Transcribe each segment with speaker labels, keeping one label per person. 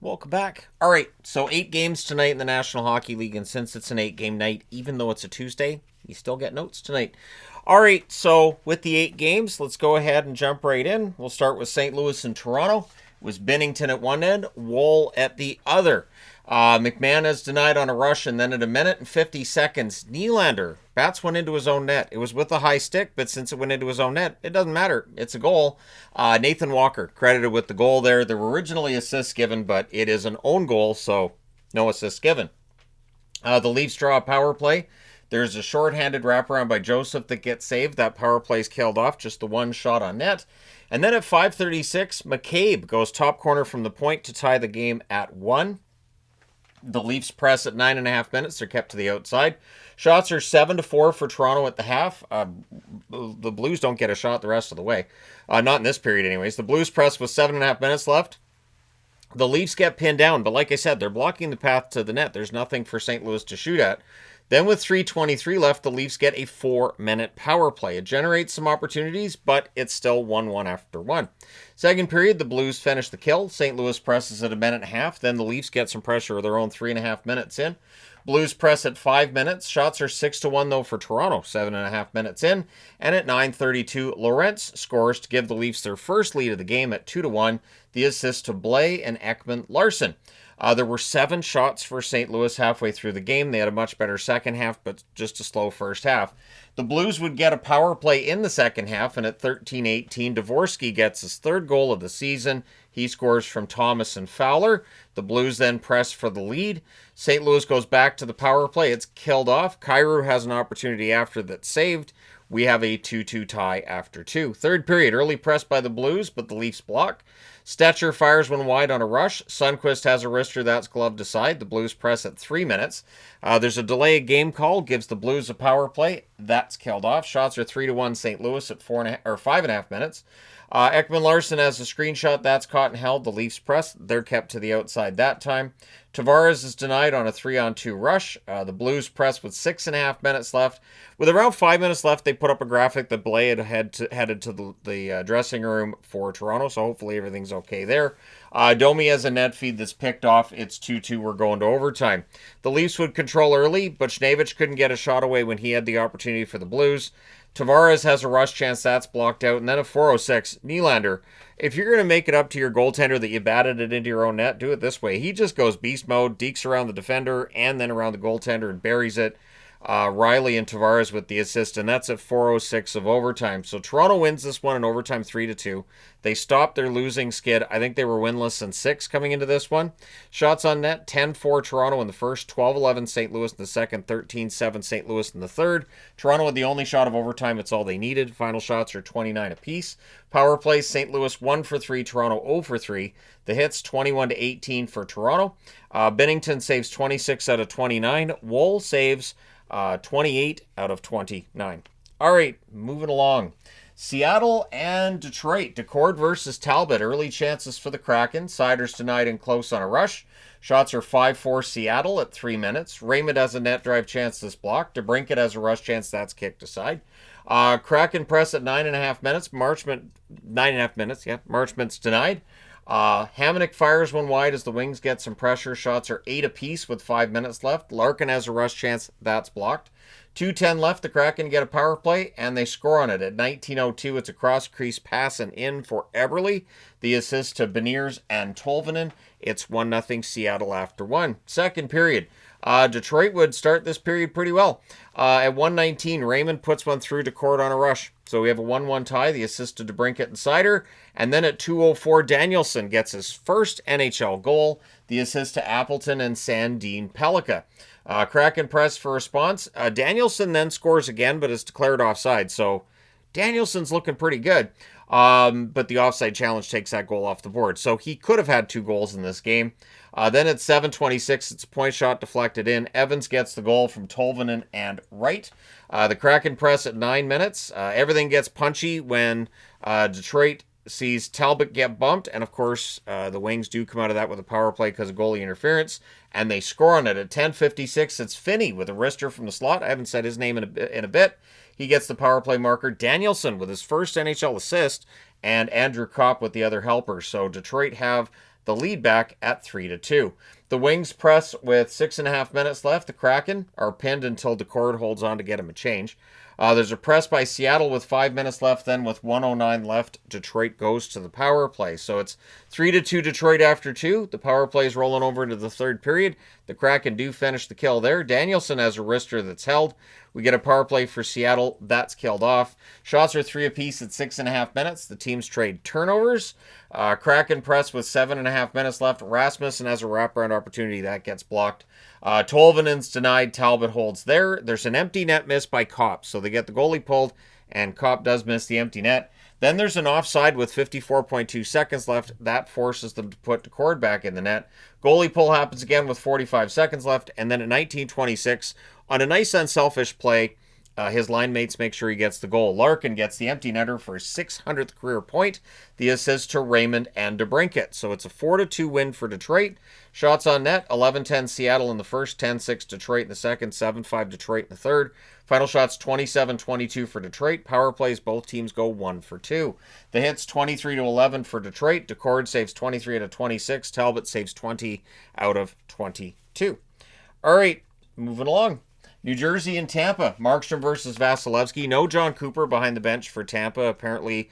Speaker 1: Welcome back. All right, so 8 games tonight in the National Hockey League, and since it's an 8-game night, even though it's a Tuesday, you still get notes tonight. All right, so with the 8 games, let's go ahead and jump right in. We'll start with St. Louis and Toronto. It was Binnington at one end, Woll at the other. McMahon is denied on a rush, and then at 1:50, Nylander bats one into his own net. It was with a high stick, but since it went into his own net, it doesn't matter. It's a goal. Nathan Walker credited with the goal there. There were originally assists given, but it is an own goal, so no assists given. The Leafs draw a power play. There's a shorthanded wraparound by Joseph that gets saved. That power play's killed off, just the one shot on net. And then at 5:36, McCabe goes top corner from the point to tie the game at 1. The Leafs press at 9.5 minutes. They're kept to the outside. Shots are 7-4 for Toronto at the half. The Blues don't get a shot the rest of the way. Not in this period anyways. The Blues press with 7.5 minutes left. The Leafs get pinned down, but like I said, they're blocking the path to the net. There's nothing for St. Louis to shoot at. Then with 3:23 left, the Leafs get a 4-minute power play. It generates some opportunities, but it's still 1-1 after 1. Second period, the Blues finish the kill. St. Louis presses at 1.5 minutes. Then the Leafs get some pressure of their own 3.5 minutes in. Blues press at 5 minutes. Shots are 6-1 though for Toronto, 7.5 minutes in. And at 9:32, Lorentz scores to give the Leafs their first lead of the game at 2-1. The assist to Blaine and Ekman-Larsson. There were 7 shots for St. Louis halfway through the game. They had a much better second half, but just a slow first half. The Blues would get a power play in the second half, and at 13:18, Dvorsky gets his third goal of the season. He scores from Thomas and Fowler. The Blues then press for the lead. St. Louis goes back to the power play. It's killed off. Kyrou has an opportunity after that's saved. We have a 2-2 tie after 2. Third period, early press by the Blues, but the Leafs block. Stetcher fires one wide on a rush. Sundqvist has a wrister that's gloved aside. The Blues press at 3 minutes. There's a delay of game call, gives the Blues a power play. That's killed off. Shots are 3-1 St. Louis at 5.5 minutes. Ekman-Larsson has a screenshot that's caught and held. The Leafs press. They're kept to the outside that time. Tavares is denied on a 3-on-2 rush. The Blues press with 6.5 minutes left. With around 5 minutes left, they put up a graphic that Blaine headed to the dressing room for Toronto, so hopefully everything's okay there. Domi has a net feed that's picked off. It's 2-2. We're going to overtime. The Leafs would control early, but Buchnevich couldn't get a shot away when he had the opportunity for the Blues. Tavares has a rush chance that's blocked out. And then at 4:06, Nylander. If you're going to make it up to your goaltender that you batted it into your own net, do it this way. He just goes beast mode, dekes around the defender, and then around the goaltender and buries it. Riley and Tavares with the assist, and that's at 4:06 of overtime. So Toronto wins this one in overtime 3-2. They stopped their losing skid. I think they were winless in 6 coming into this one. Shots on net, 10-4 Toronto in the first, 12-11 St. Louis in the second, 13-7 St. Louis in the third. Toronto had the only shot of overtime. It's all they needed. Final shots are 29 apiece. Power plays, St. Louis 1 for 3, Toronto 0 for 3. The hits 21-18 for Toronto. Binnington saves 26 out of 29. Woll saves 28 out of 29. All right, moving along. Seattle and Detroit. Decord versus Talbot. Early chances for the Kraken. Siders denied and close on a rush. Shots are 5-4 Seattle at 3 minutes. Raymond has a net drive chance that's blocked. DeBrincat has a rush chance that's kicked aside. Kraken press at 9.5 minutes. 9.5 minutes, yeah. Marchment's denied. Hamonic fires one wide as the Wings get some pressure. Shots are 8 apiece with 5 minutes left. Larkin has a rush chance. That's blocked. 2:10 left. The Kraken get a power play, and they score on it. At 19:02, it's a cross-crease pass and in for Eberle. The assist to Beniers and Tolvanen. It's 1-0 Seattle after 1. Second period. Detroit would start this period pretty well. At 1:19, Raymond puts one through Decord on a rush. So we have a 1-1 tie, the assist to DeBrincat and Sider. And then at 2:04, Danielson gets his first NHL goal, the assist to Appleton and Sandin Pellikka. Kraken press for response. Danielson then scores again, but is declared offside. So Danielson's looking pretty good. But the offside challenge takes that goal off the board. So he could have had 2 goals in this game. Then at 7:26, it's a point shot deflected in. Evans gets the goal from Tolvanen and Wright. The Kraken press at 9 minutes. Everything gets punchy when Detroit sees Talbot get bumped. And, of course, the Wings do come out of that with a power play because of goalie interference. And they score on it. At 10:56, it's Finney with a wrister from the slot. I haven't said his name in a bit. He gets the power play marker. Danielson with his first NHL assist. And Andrew Kopp with the other helpers. So Detroit have the lead back at 3-2. The Wings press with 6.5 minutes left. The Kraken are pinned until Decord holds on to get him a change. There's a press by Seattle with 5 minutes left. Then with 1:09 left, Detroit goes to the power play. So it's 3-2 Detroit after 2. The power play is rolling over into the third period. The Kraken do finish the kill there. Danielson has a wrister that's held. We get a power play for Seattle. That's killed off. Shots are 3 apiece at 6.5 minutes. The teams trade turnovers. Kraken press with 7.5 minutes left. Rasmussen has a wraparound opportunity. That gets blocked. Tolvanen's denied. Talbot holds there. There's an empty net miss by Kopp. So they get the goalie pulled, and Kopp does miss the empty net. Then there's an offside with 54.2 seconds left. That forces them to put Decord back in the net. Goalie pull happens again with 45 seconds left. And then at 19:26, on a nice unselfish play, his line mates make sure he gets the goal. Larkin gets the empty netter for his 600th career point. The assist to Raymond and DeBrincat. So it's a 4-2 win for Detroit. Shots on net, 11-10 Seattle in the first, 10-6 Detroit in the second, 7-5 Detroit in the third. Final shots 27-22 for Detroit. Power plays, both teams go 1 for 2. The hits 23-11 for Detroit. Decord saves 23 out of 26. Talbot saves 20 out of 22. All right, moving along. New Jersey and Tampa. Markstrom versus Vasilevsky. No John Cooper behind the bench for Tampa. Apparently,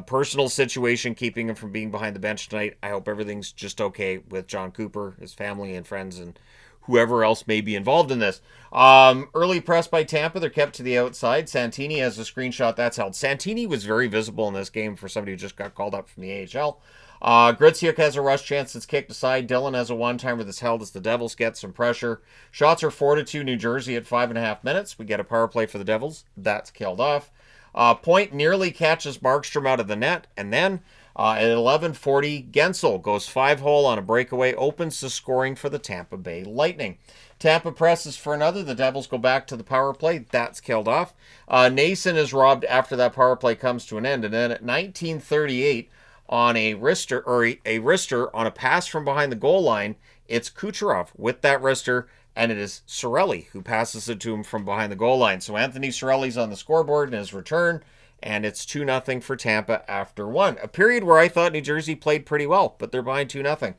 Speaker 1: personal situation keeping him from being behind the bench tonight. I hope everything's just okay with John Cooper, his family and friends, and whoever else may be involved in this. Early press by Tampa. They're kept to the outside. Santini has a screenshot that's held. Santini was very visible in this game for somebody who just got called up from the AHL. Gritsuk has a rush chance that's kicked aside. Dillon has a one-timer that's held as the Devils get some pressure. Shots are 4-2 New Jersey at 5.5 minutes. We get a power play for the Devils. That's killed off. Point nearly catches Markstrom out of the net. And then at 11:40, Gensel goes 5-hole on a breakaway, opens the scoring for the Tampa Bay Lightning. Tampa presses for another. The Devils go back to the power play. That's killed off. Nason is robbed after that power play comes to an end. And then at 19:38, on a wrister on a pass from behind the goal line, it's Kucherov with that wrister, and it is Cirelli who passes it to him from behind the goal line. So Anthony Cirelli's on the scoreboard in his return, and it's 2-0 for Tampa after 1. A period where I thought New Jersey played pretty well, but they're behind 2-0.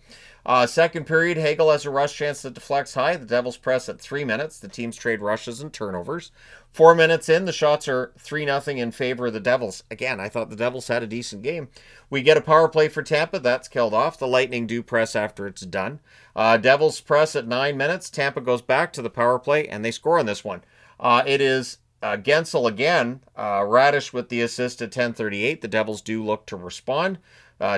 Speaker 1: Second period, Hagel has a rush chance that deflects high. The Devils press at 3 minutes. The teams trade rushes and turnovers. 4 minutes in, the shots are 3-0 in favor of the Devils. Again, I thought the Devils had a decent game. We get a power play for Tampa. That's killed off. The Lightning do press after it's done. Devils press at 9 minutes. Tampa goes back to the power play, and they score on this one. It is Gensel again. Radish with the assist at 10:38. The Devils do look to respond.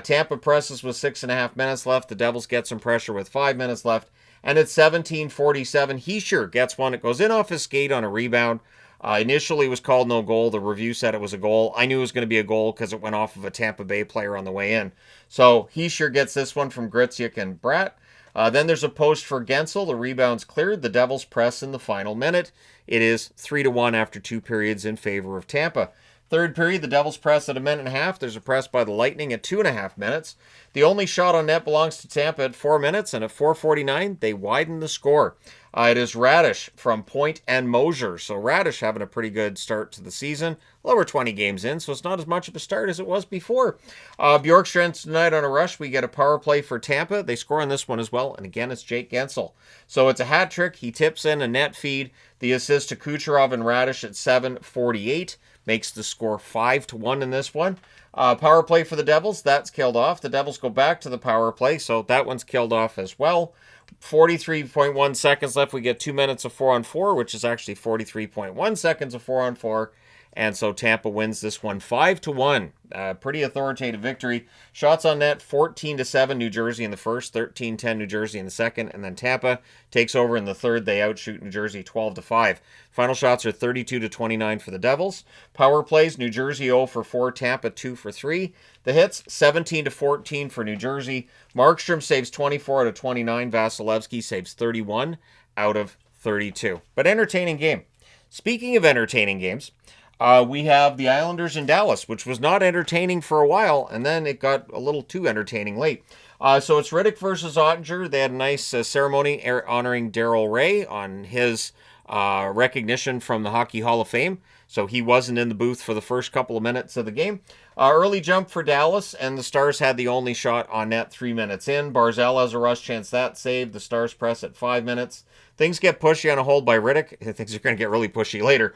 Speaker 1: Tampa presses with 6.5 minutes left. The Devils get some pressure with 5 minutes left. And at 17:47, Hischier gets one. It goes in off his skate on a rebound. Initially, it was called no goal. The review said it was a goal. I knew it was going to be a goal because it went off of a Tampa Bay player on the way in. So Hischier gets this one from Gritsuk and Bratt. Then there's a post for Gensel. The rebound's cleared. The Devils press in the final minute. It is 3-1 after 2 periods in favor of Tampa. Third period, the Devils press at 1.5 minutes. There's a press by the Lightning at 2.5 minutes. The only shot on net belongs to Tampa at 4 minutes, and at 4:49, they widen the score. It is Radish from Point and Mosier. So Radish having a pretty good start to the season. Lower 20 games in, so it's not as much of a start as it was before. Bjorkstrand's tonight on a rush. We get a power play for Tampa. They score on this one as well, and again, it's Jake Gensel. So it's a hat trick. He tips in a net feed. The assist to Kucherov and Radish at 7:48 makes the score 5-1 in this one. Power play for the Devils. That's killed off. The Devils go back to the power play, so that one's killed off as well. 43.1 seconds left. We get 2 minutes of 4-on-4, which is actually 43.1 seconds of 4-on-4. And so Tampa wins this one 5-1. Pretty authoritative victory. Shots on net, 14-7 New Jersey in the first, 13-10 New Jersey in the second, and then Tampa takes over in the third. They outshoot New Jersey 12-5. Final shots are 32-29 for the Devils. Power plays, New Jersey 0 for 4, Tampa 2 for 3. The hits, 17-14 for New Jersey. Markstrom saves 24 out of 29. Vasilevsky saves 31 out of 32. But entertaining game. Speaking of entertaining games, we have the Islanders in Dallas, which was not entertaining for a while, and then it got a little too entertaining late. So it's Riddick versus Ottinger. They had a nice ceremony honoring Darryl Ray on his recognition from the Hockey Hall of Fame. So he wasn't in the booth for the first couple of minutes of the game. Early jump for Dallas, and the Stars had the only shot on net 3 minutes in. Barzal has a rush chance that saved. The Stars press at 5 minutes. Things get pushy on a hold by Riddick. Things are going to get really pushy later.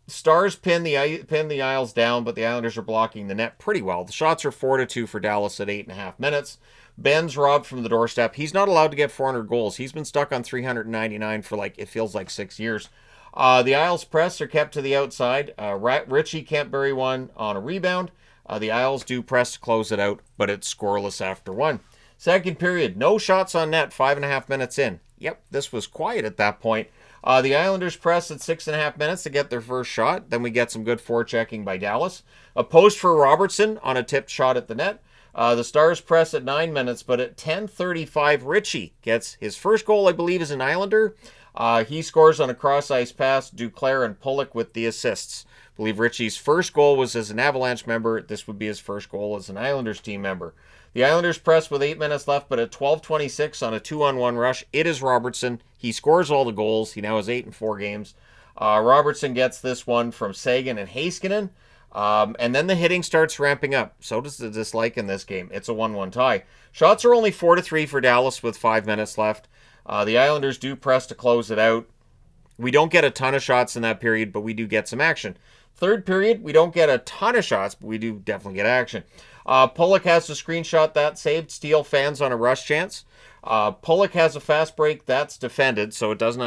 Speaker 1: Stars pin the Isles down, but the Islanders are blocking the net pretty well. The shots are 4-2 for Dallas at 8.5 minutes. Ben's robbed from the doorstep. He's not allowed to get 400 goals. He's been stuck on 399 for it feels like 6 years. The Isles press are kept to the outside. Ritchie can't bury one on a rebound. The Isles do press to close it out, but it's scoreless after one. Second period, no shots on net, 5.5 minutes in. Yep, this was quiet at that point. The Islanders press at 6.5 minutes to get their first shot. Then we get some good forechecking by Dallas. A post for Robertson on a tipped shot at the net. The Stars press at 9 minutes, but at 10:35, Ritchie gets his first goal, I believe, as an Islander. He scores on a cross-ice pass. Duclair and Pulock with the assists. I believe Ritchie's first goal was as an Avalanche member. This would be his first goal as an Islanders team member. The Islanders press with 8 minutes left, but at 12:26 on a 2-on-1 rush, it is Robertson. He scores all the goals. He now has 8 in 4 games. Robertson gets this one from Sagan and Heiskanen. And then the hitting starts ramping up. So does the dislike in this game. It's a 1-1 tie. Shots are only 4-3 for Dallas with 5 minutes left. The Islanders do press to close it out. We don't get a ton of shots in that period, but we do get some action. Third period, we don't get a ton of shots, but we do definitely get action. Pulock has a screenshot that saved. Steele fans on a rush chance. Pulock has a fast break that's defended, so it doesn't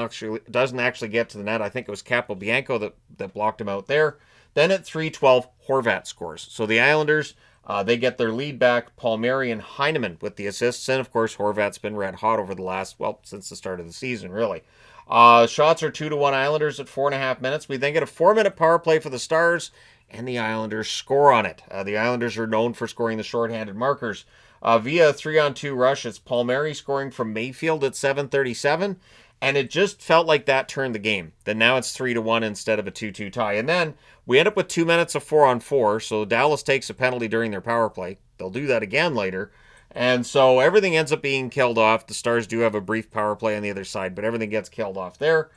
Speaker 1: actually get to the net. I think it was Capobianco that blocked him out there. Then at 3:12, Horvat scores. So the Islanders, they get their lead back. Palmieri and Heineman with the assists. And, of course, Horvat's been red hot over the last, since the start of the season, really. Shots are 2-1 Islanders at 4.5 minutes. We then get a 4-minute power play for the Stars, and the Islanders score on it. The Islanders are known for scoring the shorthanded markers. Via a 3-on-2 rush, it's Palmieri scoring from Mayfield at 7:37. And it just felt like that turned the game. Then now it's 3-1 instead of a 2-2 tie. And then we end up with 2 minutes of 4-on-4. So Dallas takes a penalty during their power play. They'll do that again later. And so everything ends up being killed off. The Stars do have a brief power play on the other side, but everything gets killed off there.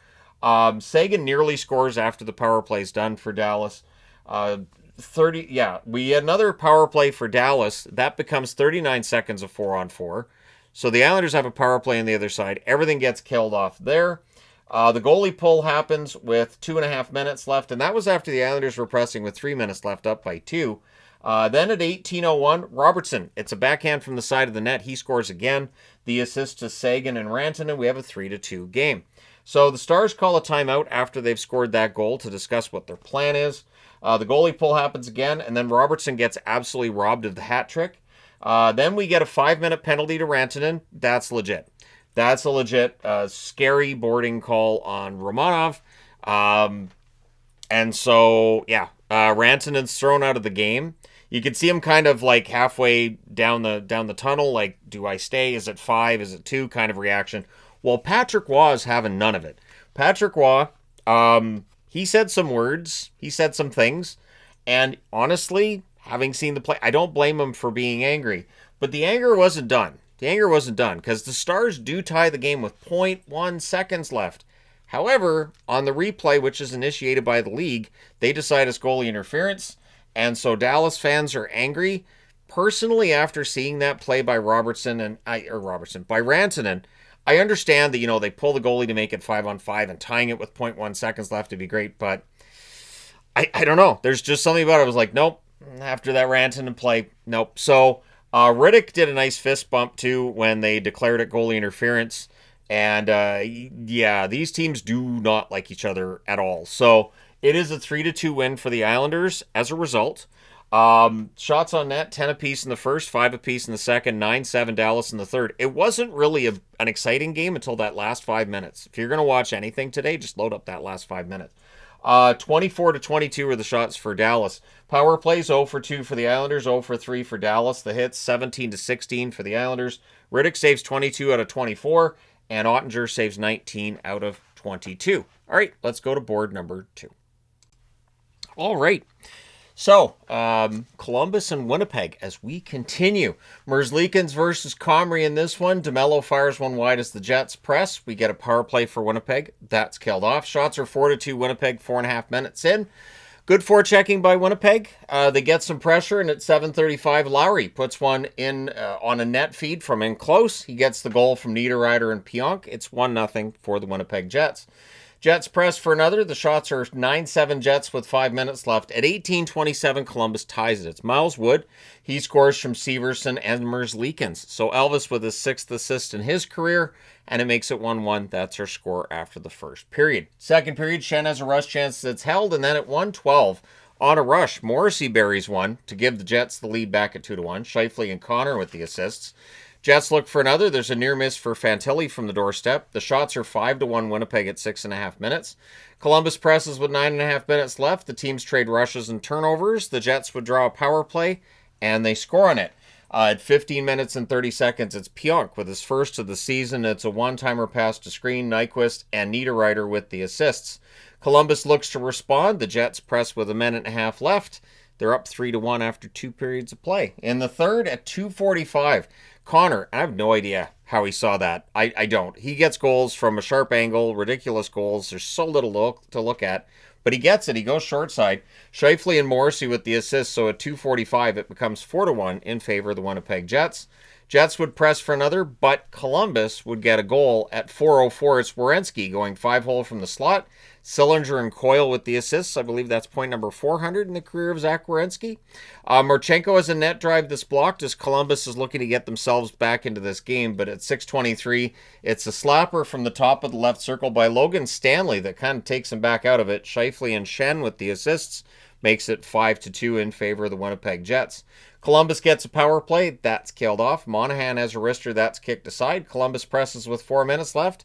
Speaker 1: Sagan nearly scores after the power play is done for Dallas. We had another power play for Dallas. That becomes 39 seconds of 4-on-4. So the Islanders have a power play on the other side. Everything gets killed off there. The goalie pull happens with 2.5 minutes left, and that was after the Islanders were pressing with 3 minutes left, up by 2. Then at 18:01, Robertson. It's a backhand from the side of the net. He scores again. The assist to Sagan and Rantanen. We have a 3-2 game. So the Stars call a timeout after they've scored that goal to discuss what their plan is. The goalie pull happens again, and then Robertson gets absolutely robbed of the hat trick. Then we get a 5-minute penalty to Rantanen. That's legit. That's a legit scary boarding call on Romanov. And so, Rantanen's thrown out of the game. You can see him kind of like halfway down the tunnel, like, do I stay? Is it 5? Is it 2? Kind of reaction. Well, Patrick Waugh is having none of it. Patrick Waugh, he said some words. He said some things. And honestly, having seen the play, I don't blame him for being angry. But the anger wasn't done. The anger wasn't done because the Stars do tie the game with 0.1 seconds left. However, on the replay, which is initiated by the league, they decide it's goalie interference. And so Dallas fans are angry. Personally, after seeing that play by by Rantanen, I understand that, they pull the goalie to make it 5-on-5 and tying it with 0.1 seconds left would be great. But I don't know. There's just something about it. I was like, nope. After that Rantanen play, nope. So Riddick did a nice fist bump too when they declared it goalie interference. And these teams do not like each other at all. So it is a 3-2 win for the Islanders as a result. Shots on net, 10 apiece in the first, 5 apiece in the second, 9-7 Dallas in the third. It wasn't really an exciting game until that last 5 minutes. If you're going to watch anything today, just load up that last 5 minutes. 24-22 were the shots for Dallas. Power plays 0-2 for the Islanders, 0-3 for Dallas. The hits 17-16 for the Islanders. Riddick saves 22 out of 24, and Ottinger saves 19 out of 22. All right, let's go to board number 2. All right. So, Columbus and Winnipeg as we continue. Merzlikins versus Comrie in this one. DeMello fires one wide as the Jets press. We get a power play for Winnipeg. That's killed off. Shots are 4-2 Winnipeg, 4.5 minutes in. Good forechecking by Winnipeg. They get some pressure, and at 7:35, Lowry puts one in on a net feed from in close. He gets the goal from Niederreiter and Pionk. It's 1-0 for the Winnipeg Jets. Jets press for another. The shots are 9-7 Jets with 5 minutes left. At 18:27, Columbus ties it. It's Miles Wood. He scores from Severson and Merzlikins. So Elvis with his 6th assist in his career, and it makes it 1-1. That's our score after the first period. Second period, Shen has a rush chance that's held, and then at 1:12, on a rush, Morrissey buries one to give the Jets the lead back at 2-1. Scheifele and Connor with the assists. Jets look for another. There's a near miss for Fantilli from the doorstep. The shots are 5-1 Winnipeg at 6.5 minutes. Columbus presses with 9.5 minutes left. The teams trade rushes and turnovers. The Jets would draw a power play, and they score on it. At 15 minutes and 30 seconds, it's Pionk with his first of the season. It's a one-timer pass to Screen, Nyquist, and Niederreiter with the assists. Columbus looks to respond. The Jets press with a minute and a half left. They're up 3-1 after 2 periods of play. In the third, at 2:45, Connor, I have no idea how he saw that. I don't. He gets goals from a sharp angle, ridiculous goals. There's so little to look at. But he gets it. He goes short side. Scheifele and Morrissey with the assist. So at 2:45, it becomes 4-1 in favor of the Winnipeg Jets. Jets would press for another, but Columbus would get a goal at 4:04. It's Werenski going 5-hole from the slot. Sillinger and Coyle with the assists. I believe that's point number 400 in the career of Zach Werenski. Marchenko has a net drive that's blocked as Columbus is looking to get themselves back into this game. But at 6:23, it's a slapper from the top of the left circle by Logan Stanley that kind of takes him back out of it. Scheifele and Shen with the assists makes it 5-2 in favor of the Winnipeg Jets. Columbus gets a power play. That's killed off. Monahan has a wrister. That's kicked aside. Columbus presses with 4 minutes left.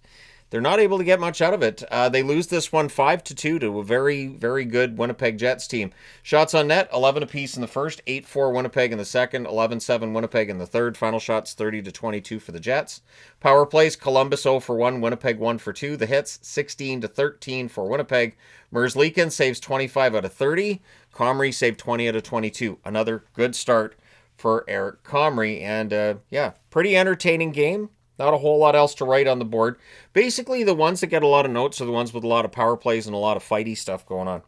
Speaker 1: They're not able to get much out of it. They lose this one 5-2 to a very, very good Winnipeg Jets team. Shots on net, 11 apiece in the first, 8-4 Winnipeg in the second, 11-7 Winnipeg in the third. Final shots 30-22 for the Jets. Power plays, Columbus 0 for 1, Winnipeg 1 for 2. The hits, 16-13 for Winnipeg. Merzlikins saves 25 out of 30. Comrie saved 20 out of 22. Another good start for Eric Comrie. And pretty entertaining game. Not a whole lot else to write on the board. Basically, the ones that get a lot of notes are the ones with a lot of power plays and a lot of fighty stuff going on.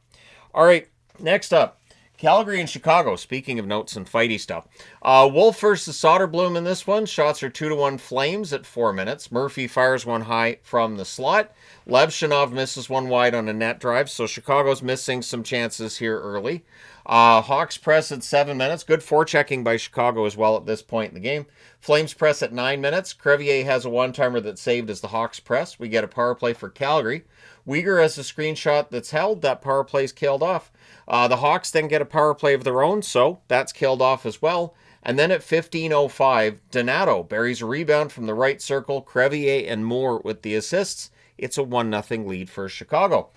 Speaker 1: All right, next up, Calgary and Chicago. Speaking of notes and fighty stuff. Wolf versus Soderblom in this one. Shots are 2-1 Flames at 4 minutes. Murphy fires one high from the slot. Levshinov misses one wide on a net drive, so Chicago's missing some chances here early. Hawks press at 7 minutes. Good forechecking by Chicago as well at this point in the game. Flames press at 9 minutes. Crevier has a one-timer that's saved as the Hawks press. We get a power play for Calgary. Uyghur has a screenshot that's held. That power play's killed off. The Hawks then get a power play of their own, so that's killed off as well. And then at 15:05, Donato buries a rebound from the right circle. Crevier and Moore with the assists. It's a 1-0 lead for Chicago.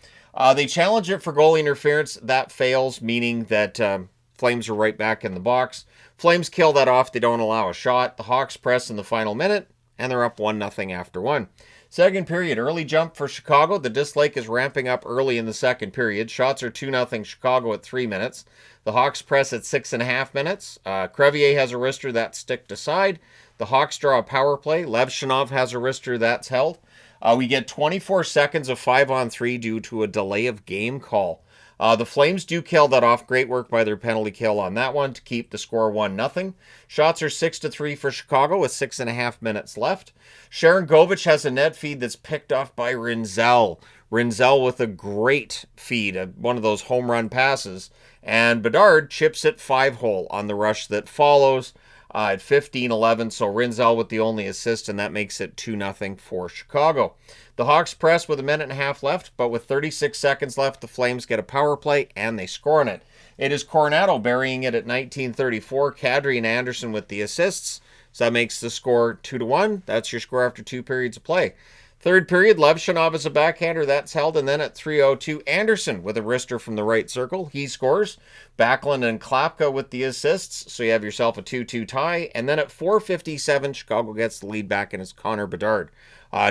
Speaker 1: They challenge it for goal interference. That fails, meaning that Flames are right back in the box. Flames kill that off. They don't allow a shot. The Hawks press in the final minute, and they're up 1-0 after one. Second period, early jump for Chicago. The dislike is ramping up early in the second period. Shots are 2-0 Chicago at 3 minutes. The Hawks press at 6.5 minutes. Crevier has a wrister that's sticked aside. The Hawks draw a power play. Levshinov has a wrister that's held. We get 24 seconds of 5-on-3 due to a delay of game call. The Flames do kill that off. Great work by their penalty kill on that one to keep the score 1-0. Shots are 6-3 for Chicago with 6.5 minutes left. Sharon Govich has a net feed that's picked off by Rinzel. Rinzel with a great feed, one of those home run passes. And Bedard chips it 5-hole on the rush that follows at 15:11. So Rinzel with the only assist, and that makes it 2-0 for Chicago. The Hawks press with a minute and a half left, but with 36 seconds left, the Flames get a power play, and they score on it. It is Coronado burying it at 19:34. Kadri and Anderson with the assists. So that makes the score 2-1. That's your score after 2 periods of play. Third period, Levshinov is a backhander. That's held. And then at 3:02, Anderson with a wrister from the right circle. He scores. Backlund and Klapka with the assists. So you have yourself a 2-2 tie. And then at 4:57, Chicago gets the lead back, and it's Connor Bedard.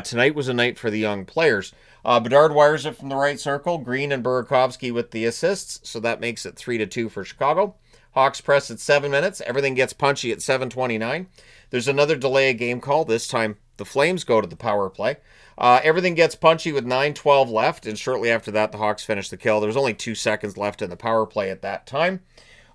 Speaker 1: Tonight was a night for the young players. Bedard wires it from the right circle. Green and Burakovsky with the assists. So that makes it 3-2 for Chicago. Hawks press at 7 minutes. Everything gets punchy at 7:29. There's another delay of game call, this time the Flames go to the power play. Everything gets punchy with 9:12 left, and shortly after that, the Hawks finish the kill. There was only 2 seconds left in the power play at that time.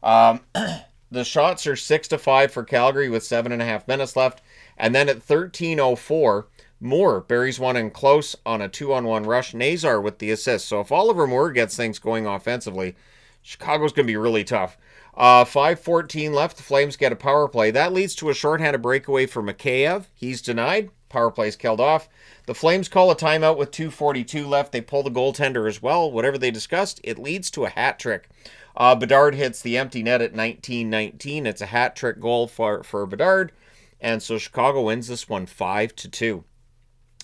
Speaker 1: The shots are 6-5 for Calgary with 7.5 minutes left. And then at 13:04, Moore buries one in close on a 2-on-1 rush. Nazar with the assist. So if Oliver Moore gets things going offensively, Chicago's going to be really tough. 5:14 left. The Flames get a power play. That leads to a shorthanded breakaway for Mikheyev. He's denied. Power play's killed off. The Flames call a timeout with 2:42 left. They pull the goaltender as well. Whatever they discussed, it leads to a hat trick. Bedard hits the empty net at 19:19. It's a hat trick goal for Bedard. And so Chicago wins this one 5-2.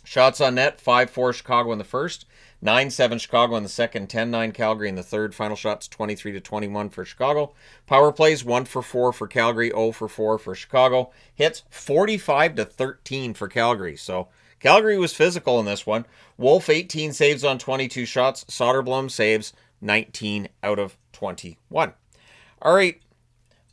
Speaker 1: Shots on net, 5-4 Chicago in the first, 9-7 Chicago in the second, 10-9 Calgary in the third. Final shots 23-21 for Chicago. Power plays 1-for-4 for Calgary, 0-for-4 for Chicago. Hits 45-13 for Calgary. So Calgary was physical in this one. Wolf 18 saves on 22 shots. Soderblom saves 19 out of 21. All right.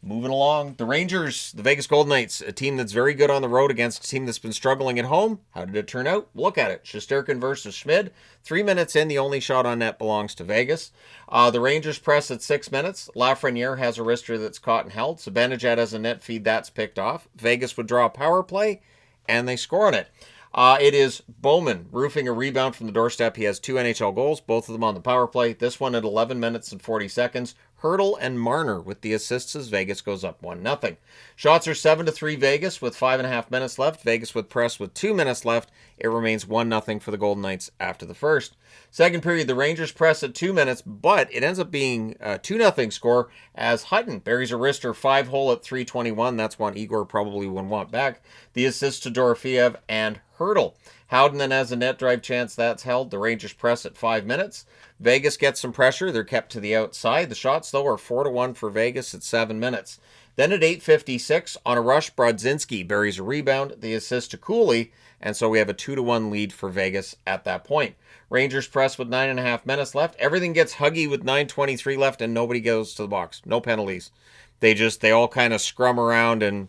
Speaker 1: Moving along, the Rangers, the Vegas Golden Knights, a team that's very good on the road against a team that's been struggling at home. How did it turn out? Look at it. Shesterkin versus Schmid. 3 minutes in, the only shot on net belongs to Vegas. The Rangers press at 6 minutes. Lafreniere has a wrister that's caught and held. Zibanejad has a net feed that's picked off. Vegas would draw a power play, and they score on it. It is Bowman roofing a rebound from the doorstep. He has 2 NHL goals, both of them on the power play. This one at 11 minutes and 40 seconds. Hurdle and Marner with the assists as Vegas goes up 1-0. Shots are 7-3 Vegas with 5.5 minutes left. Vegas with press with 2 minutes left. It remains 1-0 for the Golden Knights after the first. Second period, the Rangers press at 2 minutes, but it ends up being a 2-0 score as Hutton buries a wrister 5-hole at 3:21. That's one Igor probably wouldn't want back. The assist to Dorofeev and Hurdle. Howden then has a net drive chance that's held. The Rangers press at 5 minutes. Vegas gets some pressure. They're kept to the outside. The shots, though, are 4-1 for Vegas at 7 minutes. Then at 8:56, on a rush, Brodzinski buries a rebound. The assist to Cooley, and so we have a 2-1 lead for Vegas at that point. Rangers press with 9.5 minutes left. Everything gets huggy with 9:23 left, and nobody goes to the box. No penalties. They all kind of scrum around, and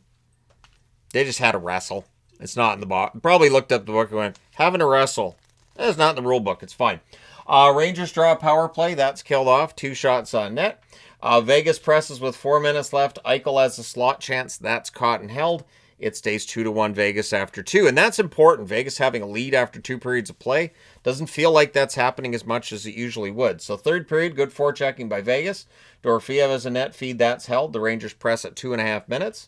Speaker 1: they just had a wrestle. It's not in the box. Probably looked up the book and went, having a wrestle. It's not in the rule book. It's fine. Rangers draw a power play. That's killed off. 2 shots on net. Vegas presses with 4 minutes left. Eichel has a slot chance. That's caught and held. It stays 2-1 Vegas after 2. And that's important. Vegas having a lead after 2 periods of play. Doesn't feel like that's happening as much as it usually would. So third period, good forechecking by Vegas. Dorofeev has a net feed. That's held. The Rangers press at 2.5 minutes.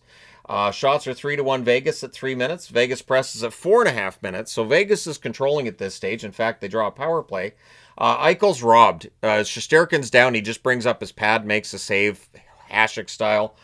Speaker 1: Shots are 3-1 Vegas at 3 minutes. Vegas presses at 4.5 minutes. So Vegas is controlling at this stage. In fact, they draw a power play. Eichel's robbed. Shesterkin's down. He just brings up his pad, makes a save, Hasek style.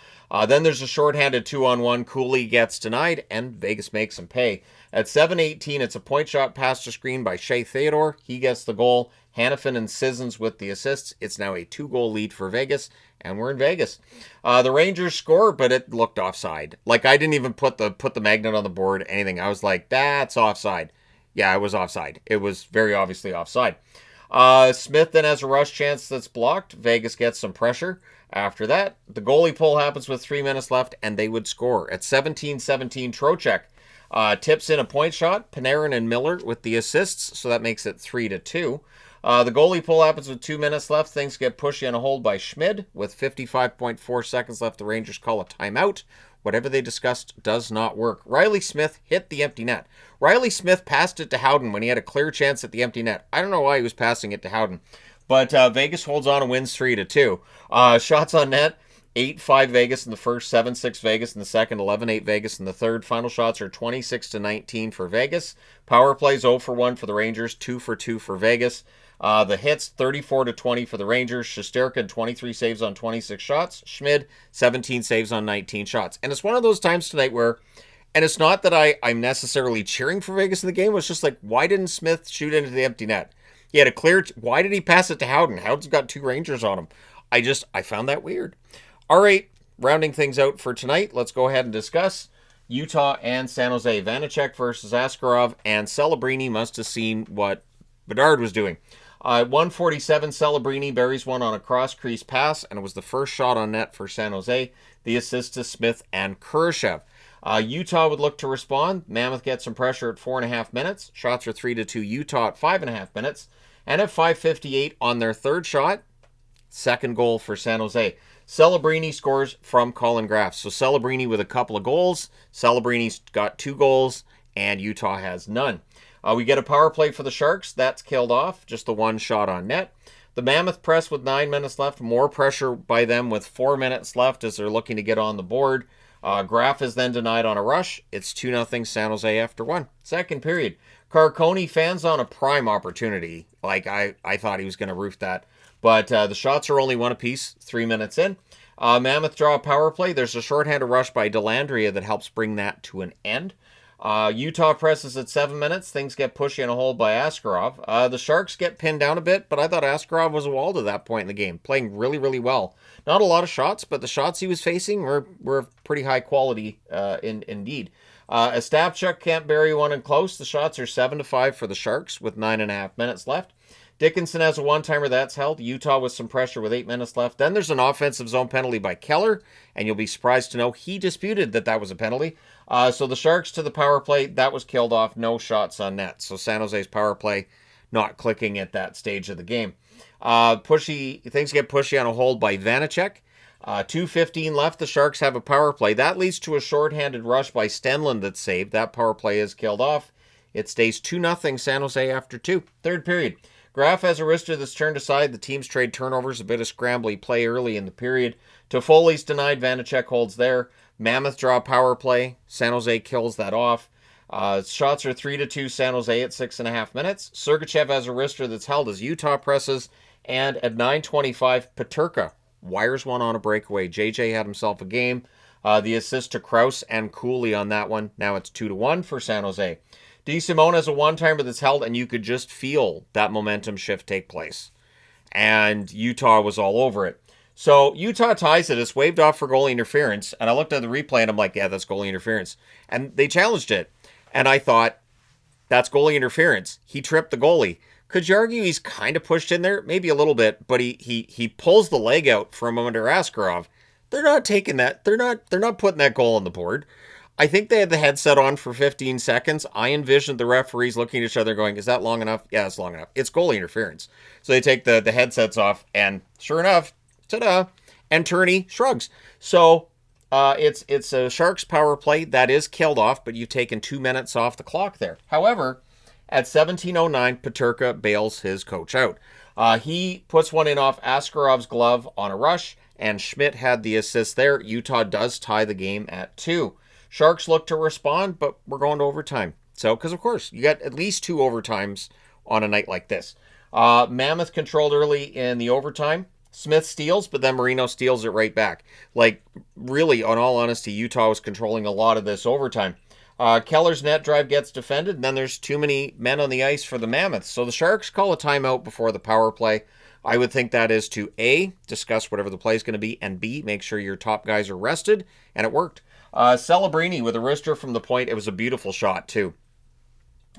Speaker 1: Then there's a shorthanded 2-on-1. Cooley gets denied, and Vegas makes him pay. At 7:18, it's a point shot past the screen by Shea Theodore. He gets the goal. Hanifin and Sissons with the assists. It's now a 2-goal lead for Vegas, and we're in Vegas. The Rangers score, but it looked offside. Like, I didn't even put the magnet on the board, anything. I was like, that's offside. Yeah, it was offside. It was very obviously offside. Smith then has a rush chance that's blocked. Vegas gets some pressure. After that, the goalie pull happens with 3 minutes left, and they would score. At 17:17, Trocheck tips in a point shot. Panarin and Miller with the assists, so that makes it 3-2. The goalie pull happens with 2 minutes left. Things get pushy on a hold by Schmid. With 55.4 seconds left, the Rangers call a timeout. Whatever they discussed does not work. Riley Smith hit the empty net. Riley Smith passed it to Howden when he had a clear chance at the empty net. I don't know why he was passing it to Howden. But Vegas holds on and wins 3-2. Shots on net, 8-5 Vegas in the first, 7-6 Vegas in the second, 11-8 Vegas in the third. Final shots are 26-19 for Vegas. Power plays 0-for-1 for the Rangers, 2-for-2 for Vegas. The hits, 34-20 for the Rangers. Shesterkin, 23 saves on 26 shots. Schmid, 17 saves on 19 shots. And it's one of those times tonight where, and it's not that I'm necessarily cheering for Vegas in the game. It's just like, why didn't Smith shoot into the empty net? He had a clear, why did he pass it to Howden? Howden's got 2 Rangers on him. I found that weird. All right, rounding things out for tonight, let's go ahead and discuss Utah and San Jose. Vanacek versus Askarov, and Celebrini must have seen what Bedard was doing. 147, Celebrini buries one on a cross-crease pass, and it was the first shot on net for San Jose. The assist to Smith and Kurashev. Utah would look to respond. Mammoth gets some pressure at 4.5 minutes. Shots are 3-2 Utah at 5.5 minutes. And at 5:58 on their third shot, second goal for San Jose. Celebrini scores from Colin Graff. So Celebrini with a couple of goals. Celebrini's got 2 goals, and Utah has none. We get a power play for the Sharks. That's killed off. Just the one shot on net. The Mammoth press with 9 minutes left. More pressure by them with 4 minutes left as they're looking to get on the board. Graff is then denied on a rush. It's 2-0 San Jose after 1. Second period. Carcone fans on a prime opportunity. Like, I thought he was going to roof that. But the shots are only one apiece, 3 minutes in. Mammoth draw a power play. There's a shorthanded rush by Dellandrea that helps bring that to an end. Utah presses at 7 minutes. Things get pushy in a hole by Askarov. The Sharks get pinned down a bit, but I thought Askarov was a wall to that point in the game, playing really, really well. Not a lot of shots, but the shots he was facing were pretty high quality indeed. Ostapchuk can't bury one in close. The shots are 7-5 for the Sharks with 9.5 minutes left. Dickinson has a one-timer that's held. Utah with some pressure with 8 minutes left. Then there's an offensive zone penalty by Keller, and you'll be surprised to know he disputed that was a penalty. So the Sharks to the power play, that was killed off. No shots on net. So San Jose's power play not clicking at that stage of the game. Things get pushy on a hold by Vanacek. 2:15 left. The Sharks have a power play. That leads to a shorthanded rush by Stenlund that's saved. That power play is killed off. It stays 2-0 San Jose after 2. Third period. Graff has a wrister that's turned aside. The teams trade turnovers, a bit of scrambly play early in the period. Toffoli's denied. Vanacek holds there. Mammoth draw power play. San Jose kills that off. Shots are 3-2 San Jose at 6.5 minutes. Sergachev has a wrister that's held as Utah presses. And at 9:25, Peterka wires one on a breakaway. JJ had himself a game. The assist to Krause and Cooley on that one. Now it's 2-1 for San Jose. DeSimone has a one-timer that's held, and you could just feel that momentum shift take place. And Utah was all over it. So Utah ties it. It's waved off for goalie interference. And I looked at the replay, and I'm like, yeah, that's goalie interference. And they challenged it. And I thought, that's goalie interference. He tripped the goalie. Could you argue he's kind of pushed in there? Maybe a little bit, but he pulls the leg out from under Askarov. They're not taking that. They're not putting that goal on the board. I think they had the headset on for 15 seconds. I envisioned the referees looking at each other going, is that long enough? Yeah, it's long enough. It's goalie interference. So they take the headsets off, and sure enough, ta-da, and Turney shrugs. So it's a Sharks power play that is killed off, but you've taken 2 minutes off the clock there. However, at 17:09, Peterka bails his coach out. He puts one in off Askarov's glove on a rush, and Schmidt had the assist there. Utah does tie the game at 2. Sharks look to respond, but we're going to overtime. So, because of course, you got at least 2 overtimes on a night like this. Mammoth controlled early in the overtime. Smith steals, but then Marino steals it right back. Like, really, on all honesty, Utah was controlling a lot of this overtime. Keller's net drive gets defended, and then there's too many men on the ice for the Mammoths. So the Sharks call a timeout before the power play. I would think that is to A, discuss whatever the play is going to be, and B, make sure your top guys are rested, and it worked. Celebrini with a wrister from the point. It was a beautiful shot, too,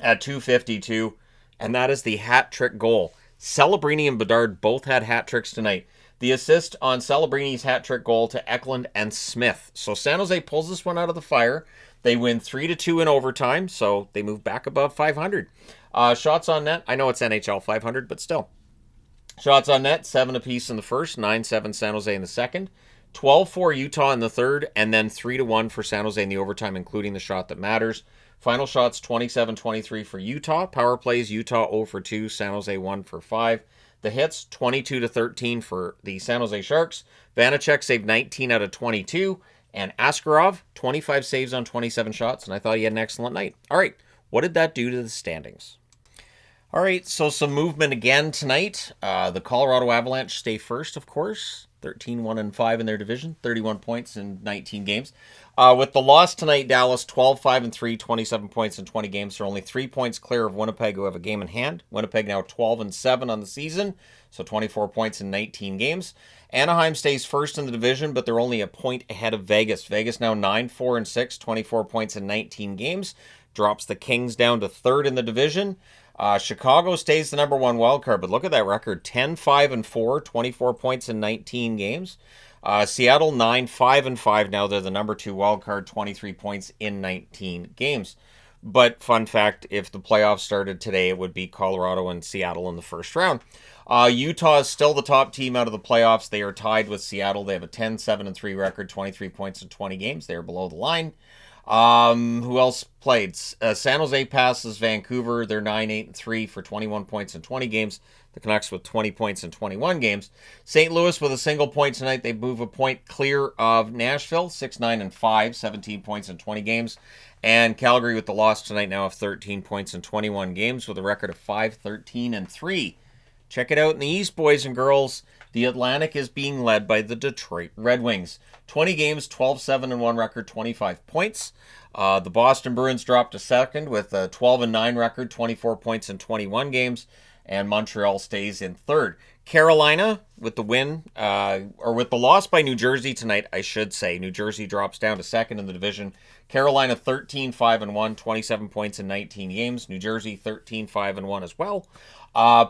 Speaker 1: at 2:52, and that is the hat trick goal. Celebrini and Bedard both had hat tricks tonight. The assist on Celebrini's hat trick goal to Eklund and Smith. So San Jose pulls this one out of the fire. They win 3-2 in overtime, so they move back above 500. Shots on net, I know it's NHL 500, but still. Shots on net, 7 apiece in the first, 9-7 San Jose in the second. 12-4 Utah in the third, and then 3-1 for San Jose in the overtime, including the shot that matters. Final shots, 27-23 for Utah. Power plays, Utah 0 for 2, San Jose 1 for 5. The hits, 22-13 for the San Jose Sharks. Vanacek saved 19 out of 22, and Askarov, 25 saves on 27 shots, and I thought he had an excellent night. All right, what did that do to the standings? All right, so some movement again tonight. The Colorado Avalanche stay first, of course. 13-1-5 in their division, 31 points in 19 games. With the loss tonight, Dallas 12-5-3, 27 points in 20 games. They're only 3 points clear of Winnipeg, who have a game in hand. Winnipeg now 12-7 on the season, so 24 points in 19 games. Anaheim stays first in the division, but they're only a point ahead of Vegas. Vegas now 9-4-6, 24 points in 19 games. Drops the Kings down to third in the division. Chicago stays the number 1 wild card, but look at that record, 10-5-4, 24 points in 19 games. Seattle 9-5-5 now. They're the number 2 wild card, 23 points in 19 games. But fun fact, if the playoffs started today, it would be Colorado and Seattle in the first round. Utah is still the top team out of the playoffs. They are tied with Seattle. They have a 10-7-3 record, 23 points in 20 games. They are below the line. Who else played? San Jose passes Vancouver. They're 9-8-3 for 21 points in 20 games. The Canucks with 20 points in 21 games. St. Louis with a single point tonight. They move a point clear of Nashville, 6-9-5, 17 points in 20 games. And Calgary with the loss tonight now of 13 points in 21 games with a record of 5-13-3. Check it out in the East, boys and girls. The Atlantic is being led by the Detroit Red Wings. 20 games, 12-7-1 record, 25 points. The Boston Bruins dropped to second with a 12-9 record, 24 points in 21 games. And Montreal stays in third. Carolina with the win, or with the loss by New Jersey tonight, I should say. New Jersey drops down to second in the division. Carolina 13-5-1, 27 points in 19 games. New Jersey 13-5-1 as well.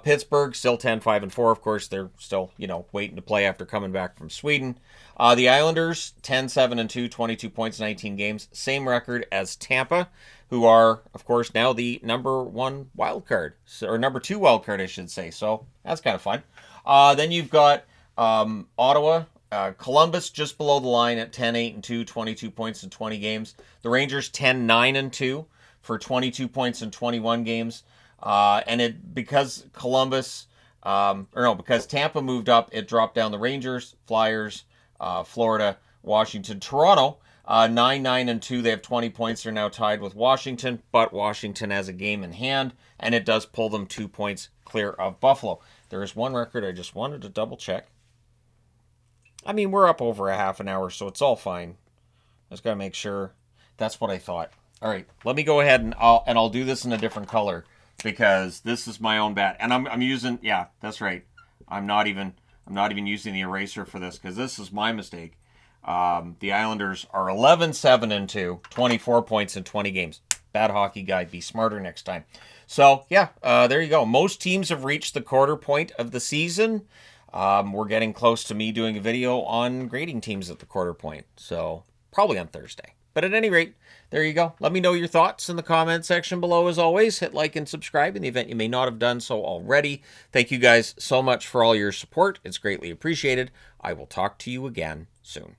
Speaker 1: Pittsburgh still 10-5-4. Of course, they're still, waiting to play after coming back from Sweden. The Islanders 10-7-2, 22 points in 19 games. Same record as Tampa, who are, of course, now the number 1 wild card, or number 2 wild card, I should say. So that's kind of fun. Then you've got Ottawa, Columbus just below the line at 10-8-2, 22 points in 20 games. The Rangers 10-9-2 for 22 points in 21 games. Because Tampa moved up, it dropped down the Rangers, Flyers, Florida, Washington, Toronto. 9-9-2. They have 20 points. They're now tied with Washington, but Washington has a game in hand, and it does pull them 2 points clear of Buffalo. There is one record I just wanted to double check. I mean, we're up over a half an hour, so it's all fine. I just gotta make sure. That's what I thought. All right, let me go ahead and I'll do this in a different color because this is my own bat, and I'm using, yeah, that's right. I'm not even using the eraser for this because this is my mistake. The Islanders are 11-7-2, 24 points in 20 games. Bad hockey guy, be smarter next time. So, yeah, there you go. Most teams have reached the quarter point of the season. We're getting close to me doing a video on grading teams at the quarter point. So, probably on Thursday. But at any rate, there you go. Let me know your thoughts in the comment section below as always. Hit like and subscribe in the event you may not have done so already. Thank you guys so much for all your support. It's greatly appreciated. I will talk to you again soon.